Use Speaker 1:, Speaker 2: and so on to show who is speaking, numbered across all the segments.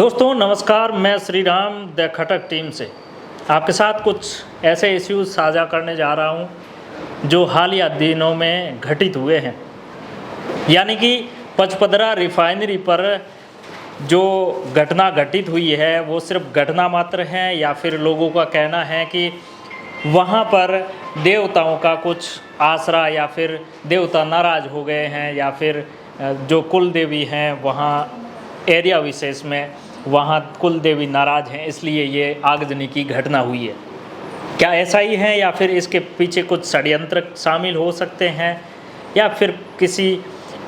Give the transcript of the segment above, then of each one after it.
Speaker 1: दोस्तों नमस्कार, मैं श्री राम द खटक टीम से आपके साथ कुछ ऐसे इश्यूज साझा करने जा रहा हूं जो हालिया दिनों में घटित हुए हैं। यानी कि पचपदरा रिफाइनरी पर जो घटना घटित हुई है वो सिर्फ घटना मात्र है या फिर लोगों का कहना है कि वहां पर देवताओं का कुछ आसरा या फिर देवता नाराज़ हो गए हैं या फिर जो कुल देवी हैं वहाँ एरिया विशेष में वहाँ कुल देवी नाराज़ हैं, इसलिए ये आगजनी की घटना हुई है। क्या ऐसा ही है या फिर इसके पीछे कुछ षड्यंत्र शामिल हो सकते हैं या फिर किसी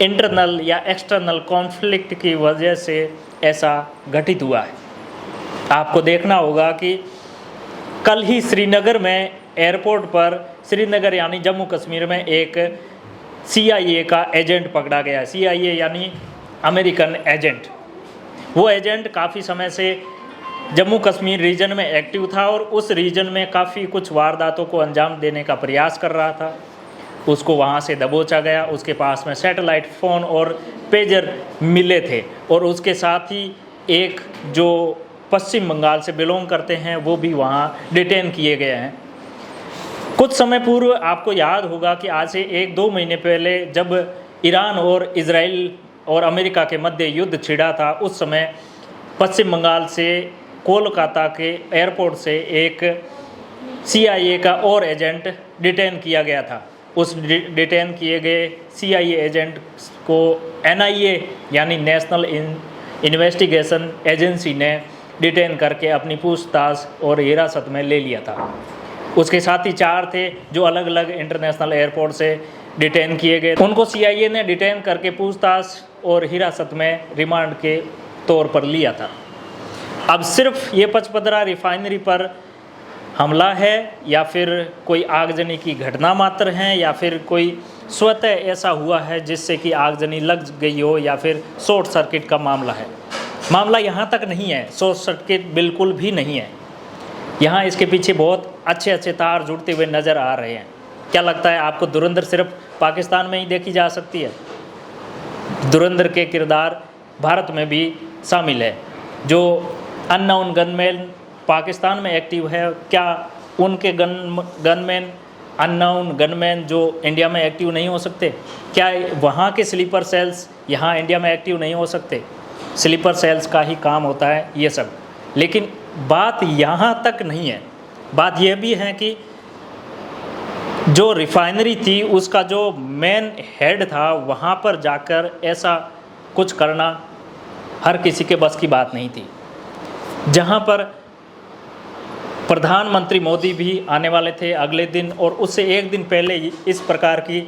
Speaker 1: इंटरनल या एक्सटर्नल कॉन्फ्लिक्ट की वजह से ऐसा घटित हुआ है। आपको देखना होगा कि कल ही श्रीनगर में एयरपोर्ट पर, श्रीनगर यानी जम्मू कश्मीर में, एक CIA का एजेंट पकड़ा गया। CIA यानी अमेरिकन एजेंट। वो एजेंट काफ़ी समय से जम्मू कश्मीर रीजन में एक्टिव था और उस रीजन में काफ़ी कुछ वारदातों को अंजाम देने का प्रयास कर रहा था। उसको वहाँ से दबोचा गया। उसके पास में सैटेलाइट फ़ोन और पेजर मिले थे और उसके साथ ही एक जो पश्चिम बंगाल से बिलोंग करते हैं वो भी वहाँ डिटेन किए गए हैं। कुछ समय पूर्व आपको याद होगा कि आज से 1-2 महीने पहले जब ईरान और इजराइल और अमेरिका के मध्य युद्ध छिड़ा था, उस समय पश्चिम बंगाल से कोलकाता के एयरपोर्ट से एक CIA का और एजेंट डिटेन किया गया था। उस डिटेन किए गए CIA एजेंट को NIA यानी नेशनल इन्वेस्टिगेशन एजेंसी ने डिटेन करके अपनी पूछताछ और हिरासत में ले लिया था। उसके साथ ही 4 थे जो अलग अलग इंटरनेशनल एयरपोर्ट से डिटेन किए गए। उनको CIA ने डिटेन करके पूछताछ और हिरासत में रिमांड के तौर पर लिया था। अब सिर्फ ये पचपदरा रिफाइनरी पर हमला है या फिर कोई आगजनी की घटना मात्र है या फिर कोई स्वतः ऐसा हुआ है जिससे कि आगजनी लग गई हो या फिर शॉर्ट सर्किट का मामला है। मामला यहाँ तक नहीं है, शॉर्ट सर्किट बिल्कुल भी नहीं है। यहाँ इसके पीछे बहुत अच्छे तार जुड़ते हुए नज़र आ रहे हैं। क्या लगता है आपको धुरंधर सिर्फ पाकिस्तान में ही देखी जा सकती है? धुरंधर के किरदार भारत में भी शामिल है। जो अननोन गनमैन पाकिस्तान में एक्टिव है, क्या उनके गनमैन अननोन गनमैन जो इंडिया में एक्टिव नहीं हो सकते? क्या वहाँ के स्लीपर सेल्स यहाँ इंडिया में एक्टिव नहीं हो सकते? स्लीपर सेल्स का ही काम होता है ये सब। लेकिन बात यहाँ तक नहीं है। बात यह भी है कि जो रिफाइनरी थी उसका जो मेन हेड था वहाँ पर जाकर ऐसा कुछ करना हर किसी के बस की बात नहीं थी। जहाँ पर प्रधानमंत्री मोदी भी आने वाले थे अगले दिन और उससे एक दिन पहले इस प्रकार की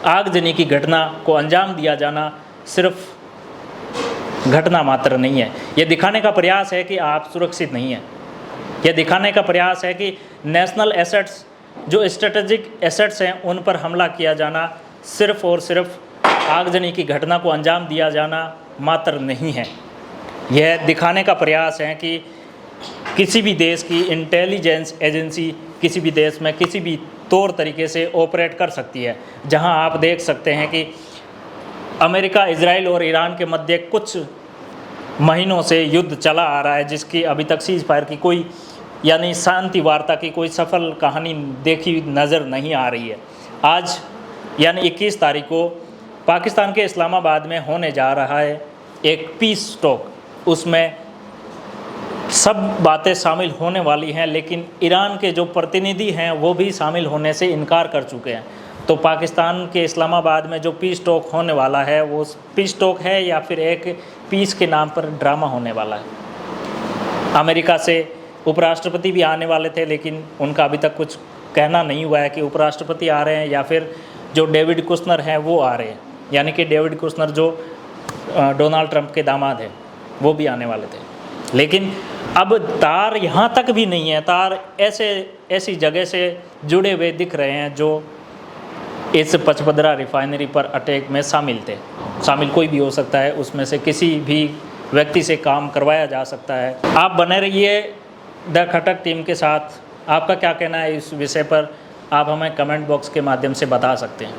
Speaker 1: आगजनी की घटना को अंजाम दिया जाना सिर्फ घटना मात्र नहीं है। यह दिखाने का प्रयास है कि आप सुरक्षित नहीं हैं। यह दिखाने का प्रयास है कि नेशनल एसेट्स, जो स्ट्रेटेजिक एसेट्स हैं, उन पर हमला किया जाना सिर्फ और सिर्फ आगजनी की घटना को अंजाम दिया जाना मात्र नहीं है। यह दिखाने का प्रयास है कि किसी भी देश की इंटेलिजेंस एजेंसी किसी भी देश में किसी भी तौर तरीके से ऑपरेट कर सकती है। जहां आप देख सकते हैं कि अमेरिका, इजराइल और ईरान के मध्य कुछ महीनों से युद्ध चला आ रहा है जिसकी अभी तक सीज फायर की कोई यानी शांति वार्ता की कोई सफल कहानी देखी नज़र नहीं आ रही है। आज यानी 21 तारीख को पाकिस्तान के इस्लामाबाद में होने जा रहा है एक पीस टॉक। उसमें सब बातें शामिल होने वाली हैं, लेकिन ईरान के जो प्रतिनिधि हैं वो भी शामिल होने से इनकार कर चुके हैं। तो पाकिस्तान के इस्लामाबाद में जो पीस टॉक होने वाला है वो पीस टॉक है या फिर एक पीस के नाम पर ड्रामा होने वाला है। अमेरिका से उपराष्ट्रपति भी आने वाले थे, लेकिन उनका अभी तक कुछ कहना नहीं हुआ है कि उपराष्ट्रपति आ रहे हैं या फिर जो डेविड कुशनर हैं वो आ रहे हैं। यानी कि डेविड कुशनर जो डोनाल्ड ट्रंप के दामाद हैं वो भी आने वाले थे। लेकिन अब तार यहाँ तक भी नहीं है। तार ऐसी जगह से जुड़े हुए दिख रहे हैं जो इस पचपदरा रिफाइनरी पर अटैक में शामिल थे। शामिल कोई भी हो सकता है, उसमें से किसी भी व्यक्ति से काम करवाया जा सकता है। आप बने रहिए द खटक टीम के साथ। आपका क्या कहना है इस विषय पर आप हमें कमेंट बॉक्स के माध्यम से बता सकते हैं।